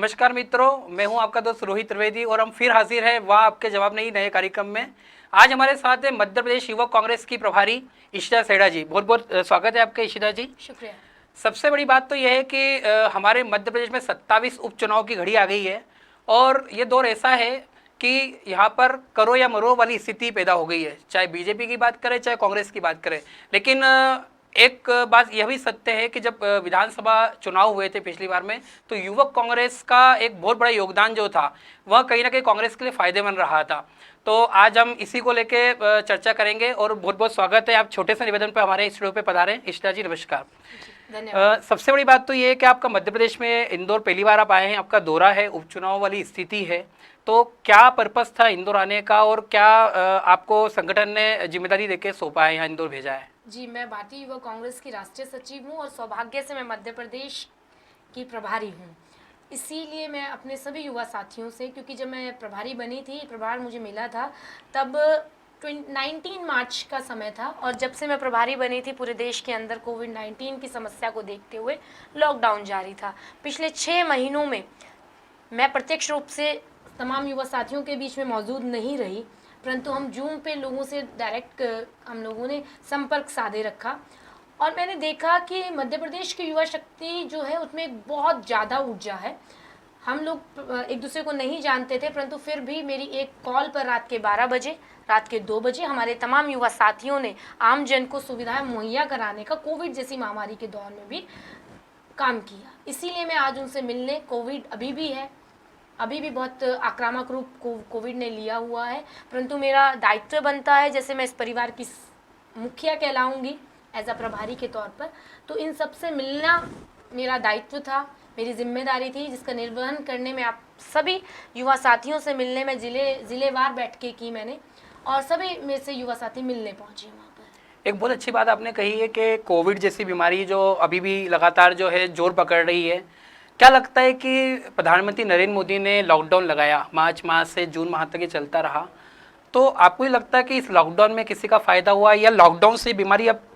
नमस्कार मित्रों, मैं हूं आपका दोस्त रोहित त्रिवेदी और हम फिर हाजिर हैं वाह आपके जवाब नहीं नए कार्यक्रम में। आज हमारे साथ है मध्य प्रदेश युवक कांग्रेस की प्रभारी इशिता सेड़ा जी। बहुत बहुत स्वागत है आपका इशिता जी। शुक्रिया। सबसे बड़ी बात तो यह है कि हमारे मध्य प्रदेश में 27 उपचुनाव की घड़ी आ गई है और ये दौर ऐसा है कि यहाँ पर करो या मरो वाली स्थिति पैदा हो गई है, चाहे बीजेपी की बात करें चाहे कांग्रेस की बात करें। लेकिन एक बात यह भी सत्य है कि जब विधानसभा चुनाव हुए थे पिछली बार में, तो युवक कांग्रेस का एक बहुत बड़ा योगदान जो था वह कहीं ना कहीं कांग्रेस के लिए फायदेमंद रहा था। तो आज हम इसी को लेके चर्चा करेंगे और बहुत बहुत स्वागत है, आप छोटे से निवेदन पर हमारे स्टूडियो पे पधारे। इशिता जी नमस्कार। धन्यवाद। सबसे बड़ी बात तो ये है कि आपका मध्य प्रदेश में इंदौर पहली बार आप आए हैं, आपका दौरा है, उपचुनाव वाली स्थिति है, तो क्या पर्पस था इंदौर आने का और क्या आपको संगठन ने जिम्मेदारी देके सौंपा है, यहाँ इंदौर भेजा है? जी, मैं भारतीय युवा कांग्रेस की राष्ट्रीय सचिव हूँ और सौभाग्य से मैं मध्य प्रदेश की प्रभारी हूँ। इसीलिए मैं अपने सभी युवा साथियों से, क्योंकि जब मैं प्रभारी बनी थी, प्रभार मुझे मिला था तब 19 मार्च का समय था और जब से मैं प्रभारी बनी थी पूरे देश के अंदर कोविड-19 की समस्या को देखते हुए लॉकडाउन जारी था। पिछले 6 महीनों में मैं प्रत्यक्ष रूप से तमाम युवा साथियों के बीच में मौजूद नहीं रही, परंतु हम जूम पे लोगों से डायरेक्ट हम लोगों ने संपर्क साधे रखा और मैंने देखा कि मध्य प्रदेश की युवा शक्ति जो है उसमें बहुत ज़्यादा ऊर्जा है। हम लोग एक दूसरे को नहीं जानते थे, परंतु फिर भी मेरी एक कॉल पर रात के 12 बजे, रात के 2 बजे हमारे तमाम युवा साथियों ने आम जन को सुविधाएं मुहैया कराने का कोविड जैसी महामारी के दौर में भी काम किया। इसीलिए मैं आज उनसे मिलने, कोविड अभी भी बहुत आक्रामक रूप कोविड ने लिया हुआ है, परंतु मेरा दायित्व बनता है, जैसे मैं इस परिवार की मुखिया कहलाऊंगी एज अ प्रभारी के तौर पर, तो इन सबसे मिलना मेरा दायित्व था, मेरी जिम्मेदारी थी, जिसका निर्वहन करने में आप सभी युवा साथियों से मिलने में जिलेवार बैठ के की मैंने और सभी मेरे से युवा साथी मिलने पहुँचे वहाँ पर। एक बहुत अच्छी बात आपने कही है कि कोविड जैसी बीमारी जो अभी भी लगातार जो है जोर पकड़ रही है, क्या लगता है कि प्रधानमंत्री नरेंद्र मोदी ने लॉकडाउन लगाया, मार्च माह से जून माह तक ये चलता रहा, तो आपको ही लगता है कि इस लॉकडाउन में किसी का फायदा हुआ या लॉकडाउन से बीमारी अब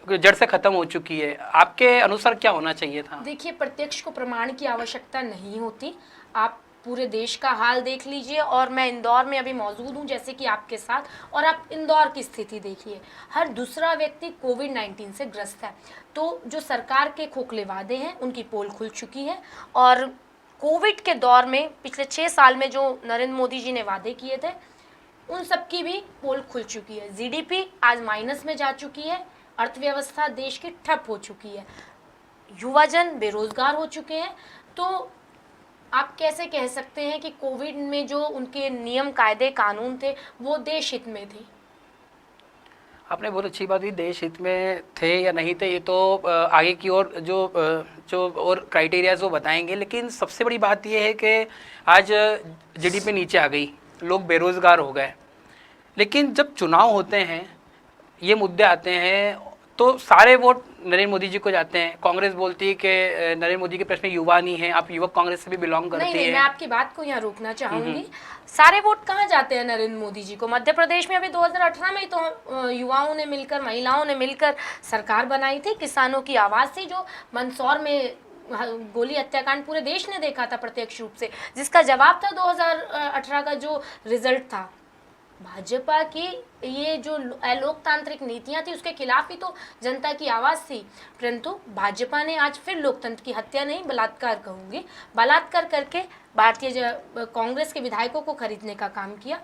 जड़ से खत्म हो चुकी है? आपके अनुसार क्या होना चाहिए था? देखिए, प्रत्यक्ष को प्रमाण की आवश्यकता नहीं होती। आप पूरे देश का हाल देख लीजिए और मैं इंदौर में अभी मौजूद हूँ जैसे कि आपके साथ, और आप इंदौर की स्थिति देखिए, हर दूसरा व्यक्ति कोविड-19 से ग्रस्त है। तो जो सरकार के खोखले वादे हैं उनकी पोल खुल चुकी है और कोविड के दौर में पिछले 6 साल में जो नरेंद्र मोदी जी ने वादे किए थे उन सब की भी पोल खुल चुकी है। जीडीपी आज माइनस में जा चुकी है, अर्थव्यवस्था देश की ठप हो चुकी है, युवाजन बेरोजगार हो चुके हैं। तो आप कैसे कह सकते हैं कि कोविड में जो उनके नियम कायदे कानून थे वो देश हित में थे? आपने बहुत अच्छी बात की, देश हित में थे या नहीं थे ये तो आगे की ओर जो और क्राइटेरियाज वो बताएंगे, लेकिन सबसे बड़ी बात ये है कि आज जीडीपी नीचे आ गई, लोग बेरोजगार हो गए। लेकिन जब चुनाव होते हैं, ये मुद्दे आते हैं, तो सारे वोट नरेंद्र मोदी जी को जाते हैं। कांग्रेस बोलती है कि नरेंद्र मोदी के प्रश्न युवा नहीं है, आप युवक कांग्रेस से भी बिलोंग करती नहीं, है। मैं आपकी बात को यहाँ रोकना चाहूंगी। सारे वोट कहाँ जाते हैं नरेंद्र मोदी जी को? मध्य प्रदेश में अभी 2018 में ही तो युवाओं ने मिलकर, महिलाओं ने मिलकर सरकार बनाई थी। किसानों की आवाज़ थी, जो मंदसौर में गोली हत्याकांड पूरे देश ने देखा था प्रत्यक्ष रूप से, जिसका जवाब था 2018 का जो रिजल्ट था। भाजपा की ये जो अलोकतांत्रिक नीतियां थी उसके खिलाफ ही तो जनता की आवाज़ थी, परंतु भाजपा ने आज फिर लोकतंत्र की हत्या नहीं, बलात्कार कहूँगी, बलात्कार करके भारतीय कांग्रेस के विधायकों को खरीदने का काम किया।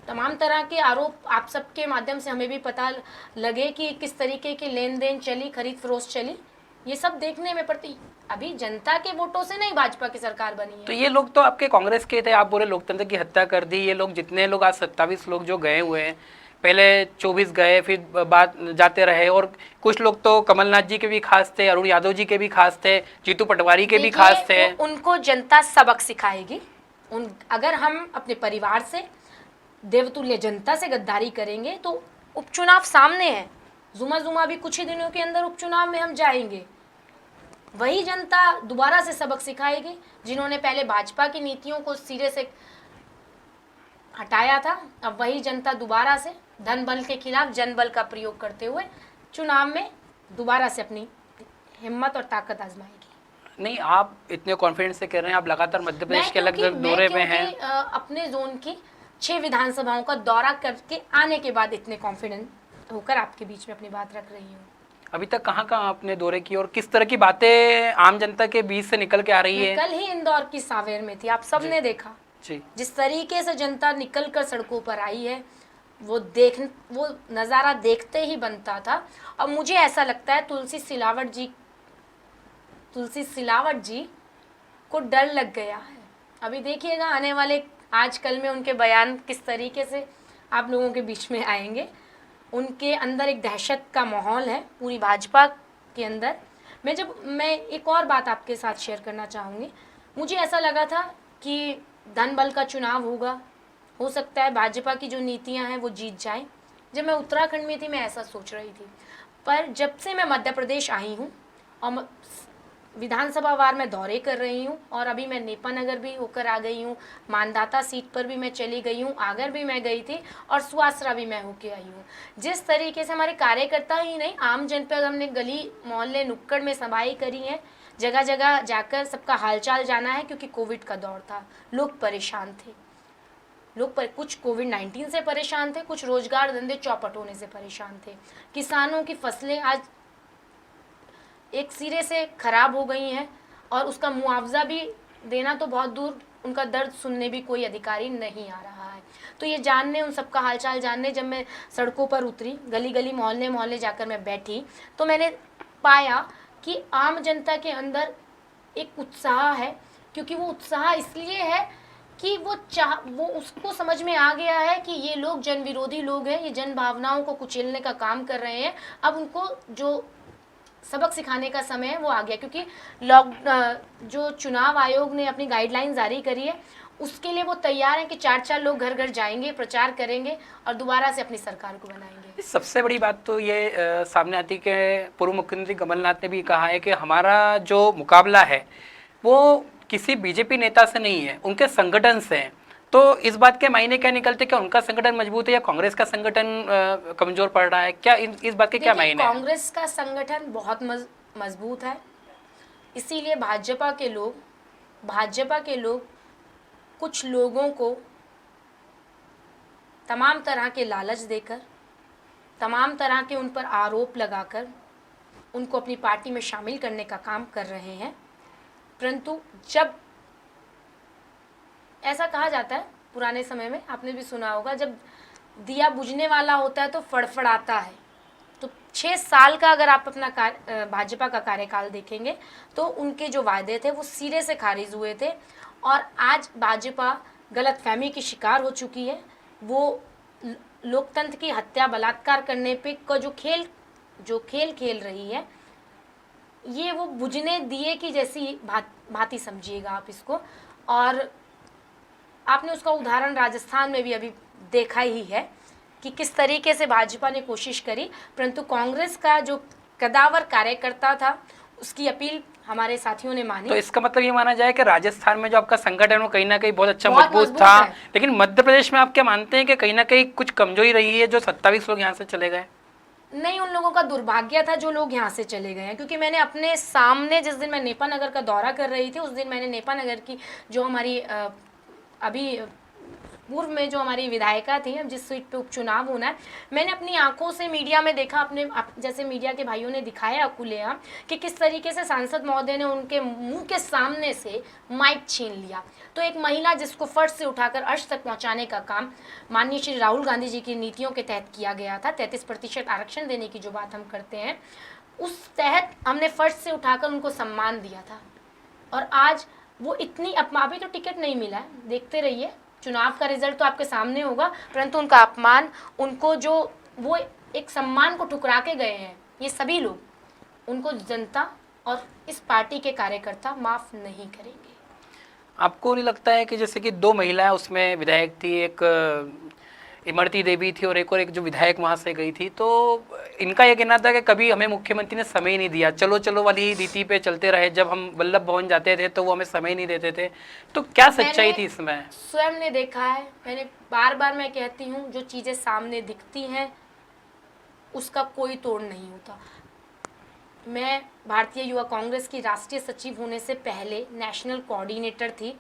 तमाम तरह के आरोप आप सबके माध्यम से हमें भी पता लगे कि किस तरीके की लेन देन चली, खरीद फरोख्त चली, ये सब देखने में पड़ती। अभी जनता के वोटों से नहीं भाजपा की सरकार बनी है। तो ये लोग तो आपके कांग्रेस के थे, आप बोले लोकतंत्र की हत्या कर दी। ये लोग जितने लोग आज 27 लोग जो गए हुए हैं, पहले 24 गए, फिर बात जाते रहे, और कुछ लोग तो कमलनाथ जी के भी खास थे, अरुण यादव जी के भी खास थे, जीतू पटवारी के भी खास थे। उनको जनता सबक सिखाएगी। अगर हम अपने परिवार से, देवतुल्य जनता से गद्दारी करेंगे तो उपचुनाव सामने है, जुमा भी कुछ ही दिनों के अंदर उपचुनाव में हम जाएंगे। वही जनता दोबारा से सबक सिखाएगी जिन्होंने पहले भाजपा की नीतियों को सिरे से हटाया था। अब वही जनता दोबारा से धन बल के खिलाफ जन बल का प्रयोग करते हुए चुनाव में दोबारा से अपनी हिम्मत और ताकत आजमाएगी। नहीं, आप इतने कॉन्फिडेंस से कह रहे हैं, आप लगातार मध्य प्रदेश के अलग अलग मैं दौरे में हैं। क्योंकि, अपने जोन की 6 विधानसभाओं का दौरा करके आने के बाद इतने कॉन्फिडेंट होकर आपके बीच में अपनी बात रख रही हूँ। अभी तक कहाँ कहाँ आपने दौरे की और किस तरह की बातें आम जनता के बीच से निकल के आ रही मैं है? कल ही इंदौर की सांवेर में थी, आप सबने देखा जी जिस तरीके से जनता निकल कर सड़कों पर आई है, वो नज़ारा देखते ही बनता था। और मुझे ऐसा लगता है तुलसी सिलावट जी को डर लग गया है। अभी देखिएगा आने वाले आजकल में उनके बयान किस तरीके से आप लोगों के बीच में आएंगे। उनके अंदर एक दहशत का माहौल है पूरी भाजपा के अंदर। मैं एक और बात आपके साथ शेयर करना चाहूँगी। मुझे ऐसा लगा था कि धन बल का चुनाव होगा, हो सकता है भाजपा की जो नीतियां हैं वो जीत जाएं। जब मैं उत्तराखंड में थी मैं ऐसा सोच रही थी, पर जब से मैं मध्य प्रदेश आई हूँ और विधानसभा वार में दौरे कर रही हूँ, और अभी मैं नेपानगर भी होकर आ गई हूँ, मानदाता सीट पर भी मैं चली गई हूँ, आगर भी मैं गई थी और सुवासरा भी मैं होके आई हूँ। जिस तरीके से हमारे कार्यकर्ता ही नहीं, आम जन पर हमने गली मोहल्ले नुक्कड़ में सभाएं करी हैं, जगह जगह जाकर सबका हालचाल जाना है, क्योंकि कोविड का दौर था, लोग परेशान थे। कुछ कोविड-19 से परेशान थे, कुछ रोजगार धंधे चौपट होने से परेशान थे। किसानों की फसलें आज एक सिरे से खराब हो गई हैं और उसका मुआवजा भी देना तो बहुत दूर, उनका दर्द सुनने भी कोई अधिकारी नहीं आ रहा है। तो ये जानने, उन सबका हालचाल जानने जब मैं सड़कों पर उतरी, गली गली मोहल्ले मोहल्ले जाकर मैं बैठी, तो मैंने पाया कि आम जनता के अंदर एक उत्साह है। क्योंकि वो उत्साह इसलिए है कि वो उसको समझ में आ गया है कि ये लोग जन विरोधी लोग हैं, ये जन भावनाओं को कुचलने का काम कर रहे हैं। अब उनको जो सबक सिखाने का समय है वो आ गया, क्योंकि जो चुनाव आयोग ने अपनी गाइडलाइन जारी करी है उसके लिए वो तैयार हैं कि 4-4 लोग घर घर जाएंगे, प्रचार करेंगे और दोबारा से अपनी सरकार को बनाएंगे। सबसे बड़ी बात तो ये सामने आती कि पूर्व मुख्यमंत्री कमलनाथ ने भी कहा है कि हमारा जो मुकाबला है वो किसी बीजेपी नेता से नहीं है, उनके संगठन से है। तो इस बात के मायने क्या निकलते, क्या उनका संगठन मजबूत है या कांग्रेस का संगठन कमजोर पड़ रहा है? क्या इस बात के क्या मायने हैं? कांग्रेस का संगठन बहुत मजबूत है, इसीलिए भाजपा के लोग कुछ लोगों को तमाम तरह के लालच देकर, तमाम तरह के उन पर आरोप लगाकर उनको अपनी पार्टी में शामिल करने का काम कर रहे हैं। परंतु जब ऐसा कहा जाता है, पुराने समय में आपने भी सुना होगा, जब दिया बुझने वाला होता है तो फड़फड़ाता है। तो 6 साल का अगर आप अपना भाजपा का कार्यकाल देखेंगे तो उनके जो वायदे थे वो सिरे से खारिज हुए थे, और आज भाजपा गलतफहमी की शिकार हो चुकी है। वो लोकतंत्र की हत्या, बलात्कार करने पे का जो खेल खेल रही है, ये वो बुझने दिए की जैसी भांति समझिएगा आप इसको। और आपने उसका उदाहरण राजस्थान में भी अभी देखा ही है कि किस तरीके से भाजपा ने कोशिश करी, परंतु कांग्रेस का जो कदावर कार्यकर्ता था उसकी अपील हमारे साथियों ने मानी। तो इसका मतलब ये माना जाए कि राजस्थान में जो आपका संगठन है वो कहीं ना कहीं बहुत अच्छा मजबूत था, लेकिन मध्य प्रदेश में आप क्या मानते हैं कि कहीं ना कहीं कुछ कमजोरी रही है जो 27 लोग यहाँ से चले गए? नहीं, उन लोगों का दुर्भाग्य था जो लोग यहाँ से चले गए हैं। क्योंकि मैंने अपने सामने, जिस दिन मैं नेपानगर का दौरा कर रही थी, उस दिन मैंने नेपानगर की जो हमारी अभी पूर्व में जो हमारी विधायिका थी, अब जिस सीट पे उपचुनाव होना है, मैंने अपनी आंखों से मीडिया में देखा, जैसे मीडिया के भाइयों ने दिखाया खुलेआम कि किस तरीके से सांसद महोदय ने उनके मुंह के सामने से माइक छीन लिया। तो एक महिला जिसको फर्श से उठाकर अर्श तक पहुंचाने का काम माननीय श्री राहुल गांधी जी की नीतियों के तहत किया गया था, 33% आरक्षण देने की जो बात हम करते हैं, उस तहत हमने फर्श से उठाकर उनको सम्मान दिया था। और आज वो इतनी अभी तो टिकट नहीं मिला है, देखते रहिए, चुनाव का रिजल्ट तो आपके सामने होगा, परंतु उनका अपमान, उनको जो वो एक सम्मान को ठुकरा के गए हैं, ये सभी लोग, उनको जनता और इस पार्टी के कार्यकर्ता माफ नहीं करेंगे। आपको नहीं लगता है कि जैसे कि 2 महिलाएं उसमें विधायक थी, एक इमरती देवी थी और एक जो विधायक वहाँ से गई थी, तो इनका ये कहना था कि कभी हमें मुख्यमंत्री ने समय नहीं दिया, चलो चलो वाली रीति पे चलते रहे, जब हम वल्लभ भवन जाते थे तो वो हमें समय नहीं देते थे। तो क्या सच्चाई थी इसमें? स्वयं ने देखा है, मैंने बार बार मैं कहती हूँ, जो चीज़ें सामने दिखती हैं उसका कोई तोड़ नहीं होता। मैं भारतीय युवा कांग्रेस की राष्ट्रीय सचिव होने से पहले नेशनल कोऑर्डिनेटर थी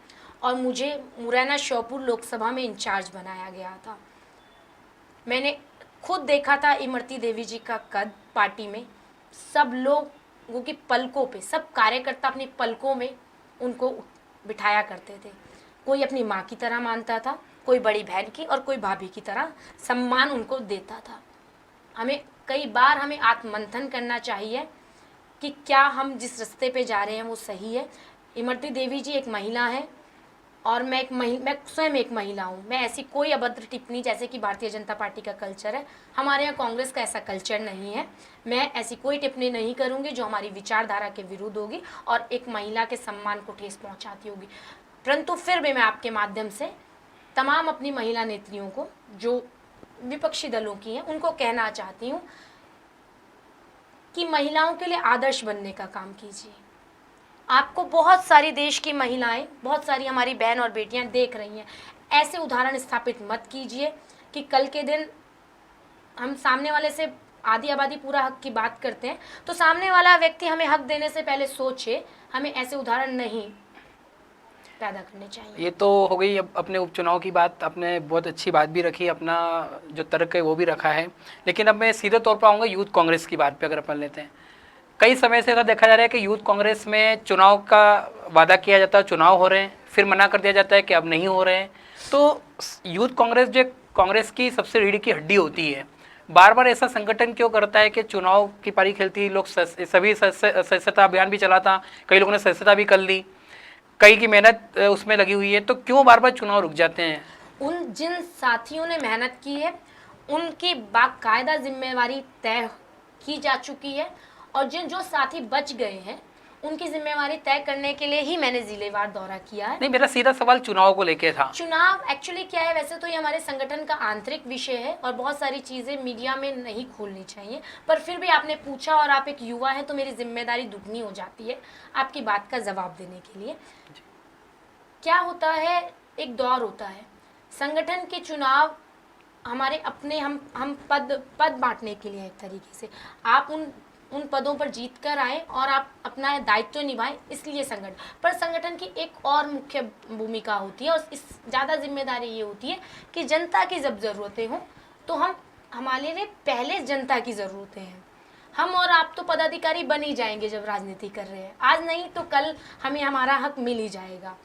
और मुझे मुरैना श्योपुर लोकसभा में इंचार्ज बनाया गया था। मैंने खुद देखा था इमरती देवी जी का कद पार्टी में, सब लोगों की पलकों पे, सब कार्यकर्ता अपनी पलकों में उनको बिठाया करते थे। कोई अपनी माँ की तरह मानता था, कोई बड़ी बहन की और कोई भाभी की तरह सम्मान उनको देता था। कई बार हमें आत्ममंथन करना चाहिए कि क्या हम जिस रास्ते पे जा रहे हैं वो सही है। इमरती देवी जी एक महिला है और मैं स्वयं एक महिला हूँ। मैं ऐसी कोई अभद्र टिप्पणी, जैसे कि भारतीय जनता पार्टी का कल्चर है, हमारे यहाँ कांग्रेस का ऐसा कल्चर नहीं है। मैं ऐसी कोई टिप्पणी नहीं करूँगी जो हमारी विचारधारा के विरुद्ध होगी और एक महिला के सम्मान को ठेस पहुँचाती होगी। परंतु फिर भी मैं आपके माध्यम से तमाम अपनी महिला नेत्रियों को, जो विपक्षी दलों की हैं, उनको कहना चाहती हूँ कि महिलाओं के लिए आदर्श बनने का काम कीजिए। आपको बहुत सारी देश की महिलाएं, बहुत सारी हमारी बहन और बेटियां देख रही हैं। ऐसे उदाहरण स्थापित मत कीजिए कि कल के दिन हम सामने वाले से आधी आबादी पूरा हक की बात करते हैं तो सामने वाला व्यक्ति हमें हक देने से पहले सोचे। हमें ऐसे उदाहरण नहीं पैदा करने चाहिए। ये तो हो गई अब अपने उपचुनाव की बात। आपने बहुत अच्छी बात भी रखी, अपना जो तर्क है वो भी रखा है। लेकिन अब मैं सीधे तौर पर आऊँगा यूथ कांग्रेस की बात पे। अगर अपन लेते हैं, कई समय से ऐसा देखा जा रहा है कि यूथ कांग्रेस में चुनाव का वादा किया जाता है, चुनाव हो रहे हैं, फिर मना कर दिया जाता है कि अब नहीं हो रहे हैं। तो यूथ कांग्रेस जो कांग्रेस की सबसे रीढ़ की हड्डी होती है, बार बार ऐसा संगठन क्यों करता है कि चुनाव की पारी खेलती लोग सभी सदस्यता अभियान भी चला था, कई लोगों ने सदस्यता भी कर ली, कई की मेहनत उसमें लगी हुई है, तो क्यों बार बार चुनाव रुक जाते हैं? उन जिन साथियों ने मेहनत की है उनकी बाकायदा जिम्मेवारी तय की जा चुकी है और जो साथी बच गए हैं उनकी जिम्मेवारी तय करने के लिए ही मैंने जिलेवार दौरा किया है। नहीं, मेरा सीधा सवाल चुनाव को लेके था। चुनाव एक्चुअली क्या है, वैसे तो ये हमारे संगठन का आंतरिक विषय है और बहुत सारी चीज़ें मीडिया में नहीं खोलनी चाहिए, पर फिर भी आपने पूछा और आप एक युवा हैं तो मेरी जिम्मेदारी दुगनी हो जाती है आपकी बात का जवाब देने के लिए। क्या होता है, एक दौर होता है, संगठन के चुनाव हमारे अपने हम पद बांटने के लिए एक तरीके से आप उन पदों पर जीत कर आए और आप अपना दायित्व निभाएं, इसलिए संगठन की एक और मुख्य भूमिका होती है और इस ज़्यादा जिम्मेदारी ये होती है कि जनता की जब ज़रूरतें हों तो हमारे लिए पहले जनता की ज़रूरतें हैं। हम और आप तो पदाधिकारी बन ही जाएंगे जब राजनीति कर रहे हैं, आज नहीं तो कल हमें हमारा हक मिल ही जाएगा,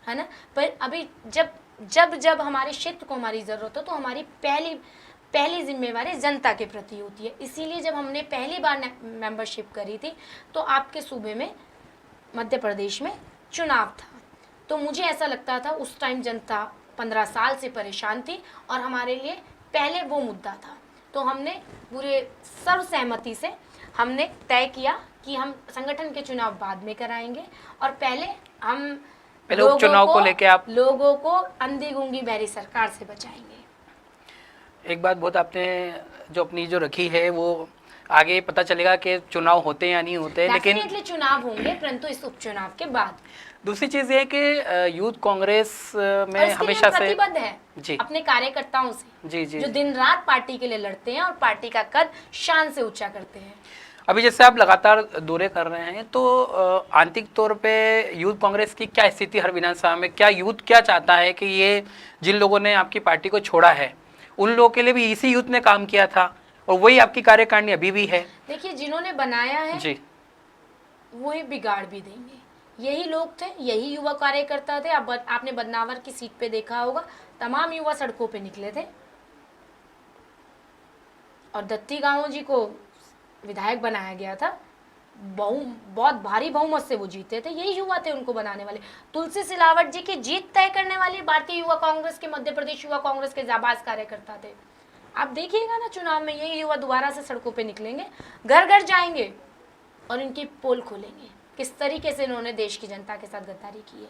है ना। पर अभी जब हमारे क्षेत्र को हमारी ज़रूरत हो तो हमारी पहली जिम्मेवारी जनता के प्रति होती है। इसीलिए जब हमने पहली बार मेंबरशिप करी थी तो आपके सूबे में, मध्य प्रदेश में चुनाव था, तो मुझे ऐसा लगता था उस टाइम जनता 15 साल से परेशान थी और हमारे लिए पहले वो मुद्दा था। तो हमने पूरे सर्वसहमति से हमने तय किया कि हम संगठन के चुनाव बाद में कराएंगे और पहले उपचुनाव को लेके आप लोगों को अंधी गूंगी बहरी सरकार से बचाएंगे। एक बात बहुत आपने जो अपनी जो रखी है वो आगे पता चलेगा कि चुनाव होते या नहीं होते, लेकिन चुनाव होंगे, परंतु इस उपचुनाव के बाद। दूसरी चीज ये है कि यूथ कांग्रेस में हमेशा से प्रतिबद्ध है जी अपने कार्यकर्ताओं से, जी जो दिन रात पार्टी के लिए लड़ते हैं और पार्टी का कद शान से ऊंचा करते हैं। अभी जैसे आप लगातार दौरे कर रहे हैं तो आंतरिक तौर पे यूथ कांग्रेस की क्या स्थिति हर विधानसभा में, क्या यूथ क्या चाहता है कि ये जिन लोगों ने आपकी पार्टी को छोड़ा है उन लोगों के लिए भी इसी यूथ ने काम किया था और वही आपकी कार्यकारिणी अभी भी है? देखिए, जिन्होंने बनाया है जी वही बिगाड़ भी देंगे। यही लोग थे, यही युवा कार्यकर्ता थे। आपने बदनावर की सीट पे देखा होगा, तमाम युवा सड़कों पे निकले थे और दत्ती गांव जी को विधायक बनाया गया था। बहुत भारी बहुमत से वो जीते थे, यही युवा थे उनको बनाने वाले। तुलसी सिलावट जी की जीत तय करने वाली भारतीय युवा कांग्रेस के, मध्य प्रदेश युवा कांग्रेस के जाबाज कार्यकर्ता थे। आप देखिएगा ना, चुनाव में यही युवा दोबारा से सड़कों पे निकलेंगे, घर घर जाएंगे और इनकी पोल खोलेंगे किस तरीके से इन्होंने देश की जनता के साथ गद्दारी की है।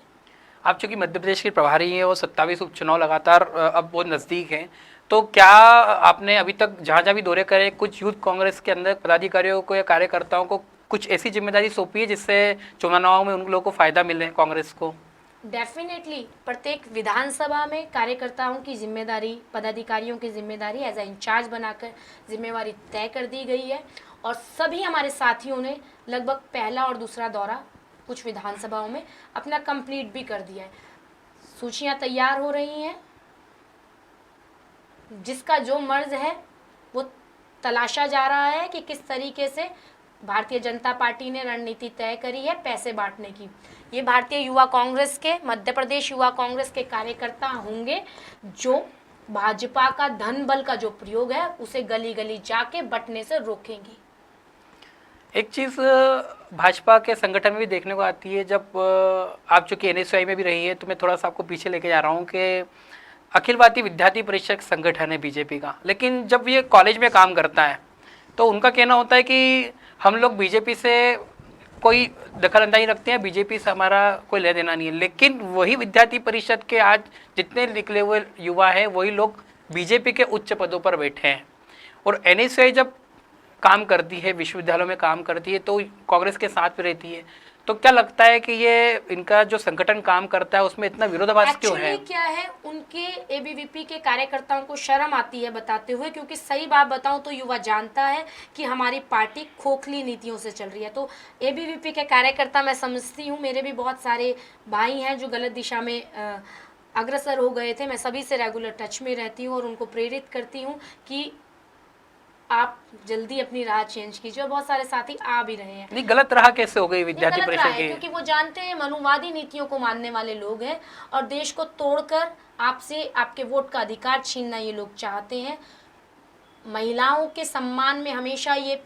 आप चूंकि मध्य प्रदेश के प्रभारी हैं और 27 उपचुनाव लगातार अब बहुत नज़दीक हैं, तो क्या आपने अभी तक जहाँ भी दौरे करे कुछ यूथ कांग्रेस के अंदर पदाधिकारियों को या कार्यकर्ताओं को कुछ ऐसी जिम्मेदारी सौंपी है जिससे चुनाव में उन लोगों को फायदा मिले कांग्रेस को? डेफिनेटली प्रत्येक विधानसभा में कार्यकर्ताओं की जिम्मेदारी, पदाधिकारियों की जिम्मेदारी एज ए इंचार्ज बनाकर जिम्मेवारी तय कर दी गई है और सभी हमारे साथियों ने लगभग पहला और दूसरा दौरा कुछ विधानसभाओं में अपना कंप्लीट भी कर दिया है। सूचियां तैयार हो रही हैं, जिसका जो मर्ज है वो तलाशा जा रहा है कि किस तरीके से भारतीय जनता पार्टी ने रणनीति तय करी है पैसे बांटने की। ये भारतीय युवा कांग्रेस के, मध्य प्रदेश युवा कांग्रेस के कार्यकर्ता होंगे जो भाजपा का धन बल का जो प्रयोग है उसे गली गली जाके बंटने से रोकेंगे। एक चीज़ भाजपा के संगठन में भी देखने को आती है, जब आप चूंकि एनएसयूआई में भी रही है तो मैं थोड़ा सा आपको पीछे लेके जा रहा हूँ कि अखिल भारतीय विद्यार्थी परिषद संगठन है बीजेपी का, लेकिन जब ये कॉलेज में काम करता है तो उनका कहना होता है कि हम लोग बीजेपी से कोई दखल अंदाजी रखते हैं, बीजेपी से हमारा कोई लेना देना नहीं है। लेकिन वही विद्यार्थी परिषद के आज जितने निकले हुए युवा हैं वही लोग बीजेपी के उच्च पदों पर बैठे हैं। और एनएसयूआई जब काम करती है, विश्वविद्यालयों में काम करती है, तो कांग्रेस के साथ में रहती है। तो क्या लगता है कि ये इनका जो संगठन काम करता है उसमें इतना विरोधाभास क्यों है? क्या है, उनके एबीवीपी के कार्यकर्ताओं को शर्म आती है बताते हुए, क्योंकि सही बात बताऊं तो युवा जानता है कि हमारी पार्टी खोखली नीतियों से चल रही है। तो एबीवीपी के कार्यकर्ता, मैं समझती हूँ, मेरे भी बहुत सारे भाई हैं जो गलत दिशा में अग्रसर हो गए थे। मैं सभी से रेगुलर टच में रहती हूँ और उनको प्रेरित करती हूँ कि आप जल्दी अपनी राह चेंज कीजिए, और बहुत सारे साथी आ भी रहे हैं। नहीं, गलत राह कैसे हो गई विद्यार्थी गलत राह परिषद है की? क्योंकि वो जानते हैं मनुवादी नीतियों को मानने वाले लोग हैं और देश को तोड़कर आपसे आपके वोट का अधिकार छीनना ये लोग चाहते हैं। महिलाओं के सम्मान में हमेशा ये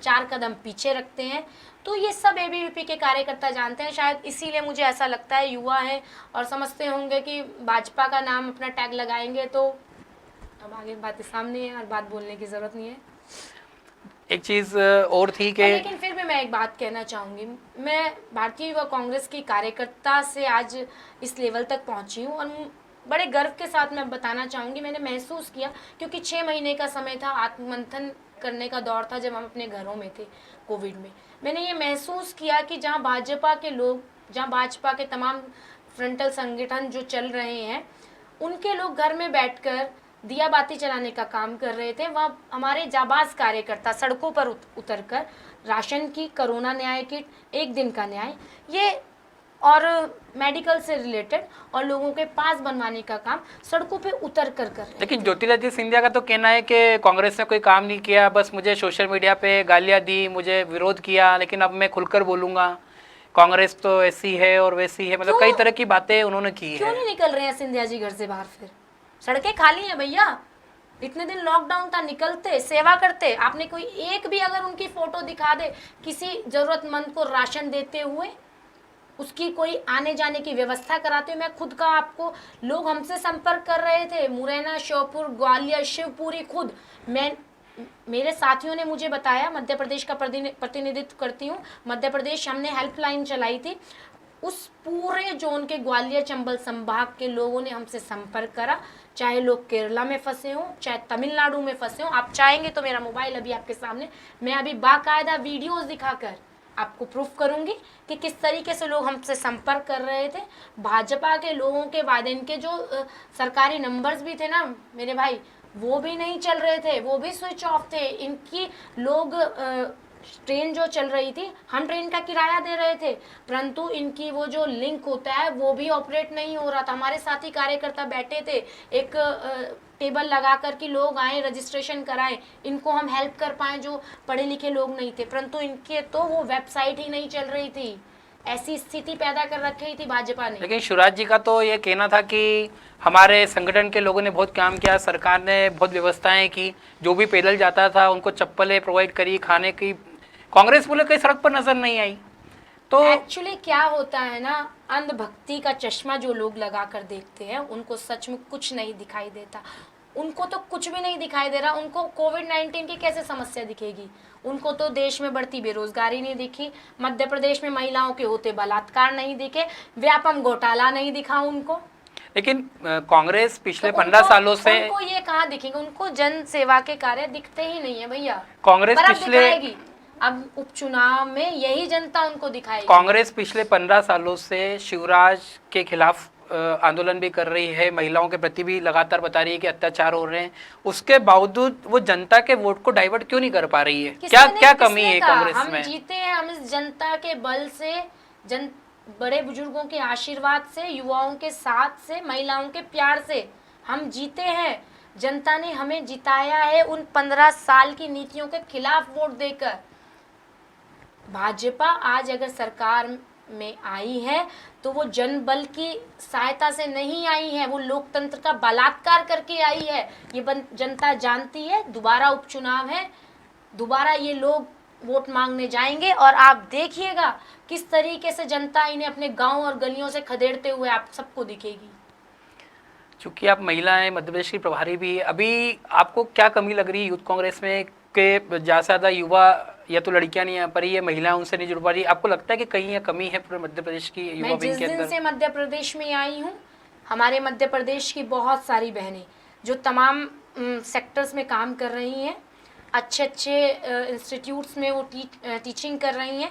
4 कदम पीछे रखते हैं। तो ये सब एबीवीपी के कार्यकर्ता जानते हैं। शायद इसीलिए मुझे ऐसा लगता है युवा है और समझते होंगे कि भाजपा का नाम अपना टैग लगाएंगे तो अब आगे बातें सामने है और बात बोलने की जरूरत नहीं है। एक चीज और थी कि लेकिन फिर भी मैं एक बात कहना चाहूँगी, मैं भारतीय युवा कांग्रेस की कार्यकर्ता से आज इस लेवल तक पहुँची हूँ और बड़े गर्व के साथ मैं बताना चाहूँगी, मैंने महसूस किया, क्योंकि 6 महीने का समय था, आत्ममंथन करने का दौर था जब हम अपने घरों में थे कोविड में। मैंने ये महसूस किया कि जहाँ भाजपा के लोग, जहाँ भाजपा के तमाम फ्रंटल संगठन जो चल रहे हैं, उनके लोग घर में बैठकर दिया बाती चलाने का काम कर रहे थे, वहाँ हमारे जाबाज कार्यकर्ता सड़कों पर उतरकर राशन की, कोरोना न्याय किट, 1 दिन का न्याय, ये और मेडिकल से रिलेटेड और लोगों के पास बनवाने का काम सड़कों पे उतर कर रहे हैं। लेकिन ज्योतिरादित्य सिंधिया का तो कहना है कि कांग्रेस ने कोई काम नहीं किया, बस मुझे सोशल मीडिया पे गालियाँ दी, मुझे विरोध किया, लेकिन अब मैं खुलकर बोलूँगा, कांग्रेस तो ऐसी है और वैसी है, मतलब कई तरह की बातें उन्होंने की है। क्यों नहीं निकल रहे हैं सिंधिया जी घर से बाहर? फिर सड़कें खाली हैं भैया, इतने दिन लॉकडाउन था, निकलते, सेवा करते। आपने कोई एक भी अगर उनकी फोटो दिखा दे किसी जरूरतमंद को राशन देते हुए, उसकी कोई आने जाने की व्यवस्था कराते हुए, मैं खुद का आपको, लोग हमसे संपर्क कर रहे थे, मुरैना, श्योपुर, ग्वालियर, शिवपुरी, खुद मेरे साथियों ने मुझे बताया, मध्य प्रदेश का प्रतिनिधित्व करती हूँ, मध्य प्रदेश हमने हेल्पलाइन चलाई थी, उस पूरे जोन के ग्वालियर चंबल संभाग के लोगों ने हमसे संपर्क करा, चाहे लोग केरला में फंसे हों, चाहे तमिलनाडु में फंसे हों। आप चाहेंगे तो मेरा मोबाइल अभी आपके सामने, मैं अभी बाकायदा वीडियोस दिखाकर आपको प्रूफ करूंगी कि किस तरीके से लोग हमसे संपर्क कर रहे थे। भाजपा के लोगों के वादे, इनके जो सरकारी नंबर्स भी थे ना मेरे भाई, वो भी नहीं चल रहे थे, वो भी स्विच ऑफ थे। इनकी लोग ट्रेन जो चल रही थी, हम ट्रेन का किराया दे रहे थे, परंतु इनकी वो जो लिंक होता है वो भी ऑपरेट नहीं हो रहा था। हमारे साथी कार्यकर्ता बैठे थे, एक टेबल लगा कर कि लोग आए, रजिस्ट्रेशन कराएं, इनको हम हेल्प कर पाएं जो पढ़े लिखे लोग नहीं थे, परंतु इनके तो वो वेबसाइट ही नहीं चल रही थी। ऐसी स्थिति पैदा कर रखी थी भाजपा ने। लेकिन शिवराज जी का तो ये कहना था कि हमारे संगठन के लोगों ने बहुत काम किया, सरकार ने बहुत व्यवस्थाएं की, जो भी पैदल जाता था उनको चप्पलें प्रोवाइड करी, खाने की। कांग्रेस बोले कहीं सड़क पर नजर नहीं आई। तो एक्चुअली क्या होता है ना, अंधभक्ति का चश्मा जो लोग लगा कर देखते हैं उनको सच में कुछ नहीं दिखाई देता। उनको तो कुछ भी नहीं दिखाई दे रहा। उनको कोविड-19 की कैसे समस्या दिखेगी? उनको तो देश में बढ़ती बेरोजगारी नहीं दिखी, मध्य प्रदेश में महिलाओं के होते बलात्कार नहीं दिखे, व्यापम घोटाला नहीं दिखा उनको। लेकिन कांग्रेस पिछले तो 15 सालों से, उनको ये कहाँ दिखेंगे? उनको जन सेवा के कार्य दिखते ही नहीं है भैया। कांग्रेस पर अब पिछले दिखाएगी, अब उपचुनाव में यही जनता उनको दिखाएगी। कांग्रेस पिछले 15 सालों से शिवराज के खिलाफ आंदोलन भी कर रही है, महिलाओं के प्रति भी लगातार बता रही है कि अत्याचार हो रहे हैं, उसके बावजूद वो जनता के वोट को डाइवर्ट क्यों नहीं कर पा रही है? क्या कमी है कांग्रेस में? हम जीते हैं, हम इस जनता के बल से, बड़े बुजुर्गों के आशीर्वाद से, युवाओं के साथ से, महिलाओं के प्यार से हम जीते हैं। जनता ने हमें जिताया है उन 15 साल की नीतियों के खिलाफ वोट देकर। भाजपा आज अगर सरकार में आई है तो वो जनबल की सहायता से नहीं आई है, वो लोकतंत्र का बलात्कार करके आई है। ये जनता जानती है। दोबारा उपचुनाव है, दोबारा ये लोग वोट मांगने जाएंगे और आप देखिएगा किस तरीके से जनता इन्हें अपने गांव और गलियों से खदेड़ते हुए आप सबको दिखेगी। चूंकि आप महिला हैं, मध्य प्रदेश की प्रभारी भी है, अभी आपको क्या कमी लग रही है यूथ कांग्रेस में कि ज़्यादा से ज़्यादा युवा या तो लड़कियां नहीं आ पा रही है, महिलाएं उनसे नहीं जुड़ पा रही? आपको लगता है कि कहीं यह कमी है पूरे मध्य प्रदेश की युवा विंग के अंदर? मैं जिस दिन से मध्य प्रदेश में आई हूँ, हमारे मध्य प्रदेश की बहुत सारी बहनें जो तमाम सेक्टर्स में काम कर रही हैं, अच्छे इंस्टीट्यूट्स में वो टीचिंग कर रही हैं,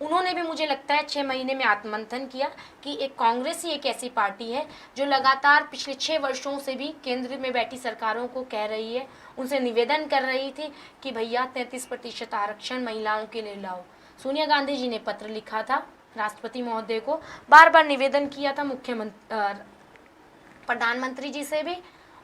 उन्होंने भी मुझे लगता है 6 महीने में आत्ममंथन किया कि एक कांग्रेस ही एक ऐसी पार्टी है जो लगातार पिछले 6 वर्षों से भी केंद्र में बैठी सरकारों को कह रही है, उनसे निवेदन कर रही थी कि भैया 33% आरक्षण महिलाओं के लिए लाओ। सोनिया गांधी जी ने पत्र लिखा था राष्ट्रपति महोदय को, बार बार निवेदन किया था प्रधानमंत्री जी से भी,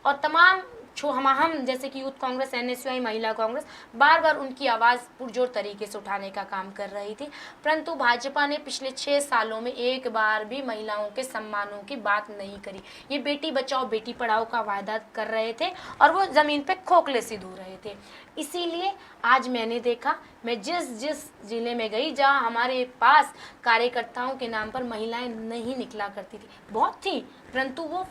और तमाम हम जैसे कि यूथ कांग्रेस, NSUI, महिला कांग्रेस बार बार उनकी आवाज़ पुरजोर तरीके से उठाने का काम कर रही थी। परंतु भाजपा ने पिछले 6 सालों में एक बार भी महिलाओं के सम्मानों की बात नहीं करी। ये बेटी बचाओ बेटी पढ़ाओ का वायदा कर रहे थे और वो ज़मीन पे खोखले सिद्ध हो रहे थे। इसीलिए आज मैंने देखा, मैं जिस ज़िले में गई जहाँ हमारे पास कार्यकर्ताओं के नाम पर महिलाएँ नहीं निकला करती थी, बहुत थी, परंतु वो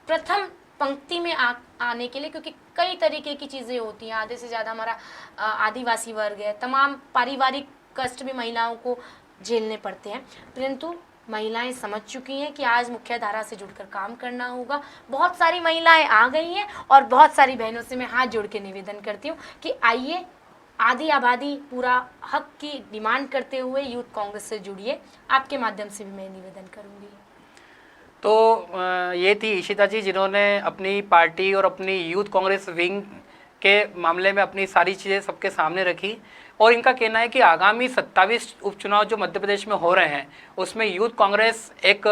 प्रथम पंक्ति में आने के लिए, क्योंकि कई तरीके की चीज़ें होती हैं, आधे से ज़्यादा हमारा आदिवासी वर्ग है, तमाम पारिवारिक कष्ट भी महिलाओं को झेलने पड़ते हैं, परंतु महिलाएं समझ चुकी हैं कि आज मुख्य धारा से जुड़कर काम करना होगा। बहुत सारी महिलाएं आ गई हैं और बहुत सारी बहनों से मैं हाथ जोड़ के निवेदन करती हूँ कि आइए, आधी आबादी पूरा हक की डिमांड करते हुए यूथ कांग्रेस से जुड़िए। आपके माध्यम से भी मैं निवेदन करूँगी। तो ये थी इशिता जी, जिन्होंने अपनी पार्टी और अपनी यूथ कांग्रेस विंग के मामले में अपनी सारी चीज़ें सबके सामने रखी, और इनका कहना है कि आगामी 27 उपचुनाव जो मध्य प्रदेश में हो रहे हैं उसमें यूथ कांग्रेस एक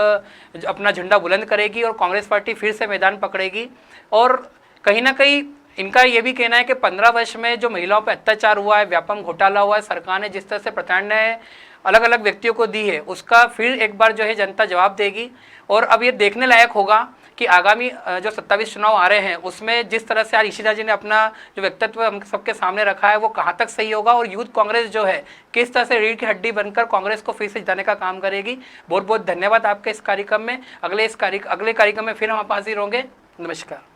अपना झंडा बुलंद करेगी और कांग्रेस पार्टी फिर से मैदान पकड़ेगी। और कहीं ना कहीं इनका ये भी कहना है कि 15 वर्ष में जो महिलाओं पर अत्याचार हुआ है, व्यापम घोटाला हुआ है, सरकार ने जिस तरह से प्राधान्य अलग अलग व्यक्तियों को दी है, उसका फिर एक बार जो है जनता जवाब देगी। और अब ये देखने लायक होगा कि आगामी जो 27 चुनाव आ रहे हैं उसमें जिस तरह से आज इशिता जी ने अपना जो व्यक्तित्व हम सबके सामने रखा है वो कहाँ तक सही होगा, और यूथ कांग्रेस जो है किस तरह से रीढ़ की हड्डी बनकर कांग्रेस को फिर से जिताने का काम करेगी। बहुत बहुत धन्यवाद आपके इस कार्यक्रम में। अगले कार्यक्रम में फिर हम आप हाजिर होंगे। नमस्कार।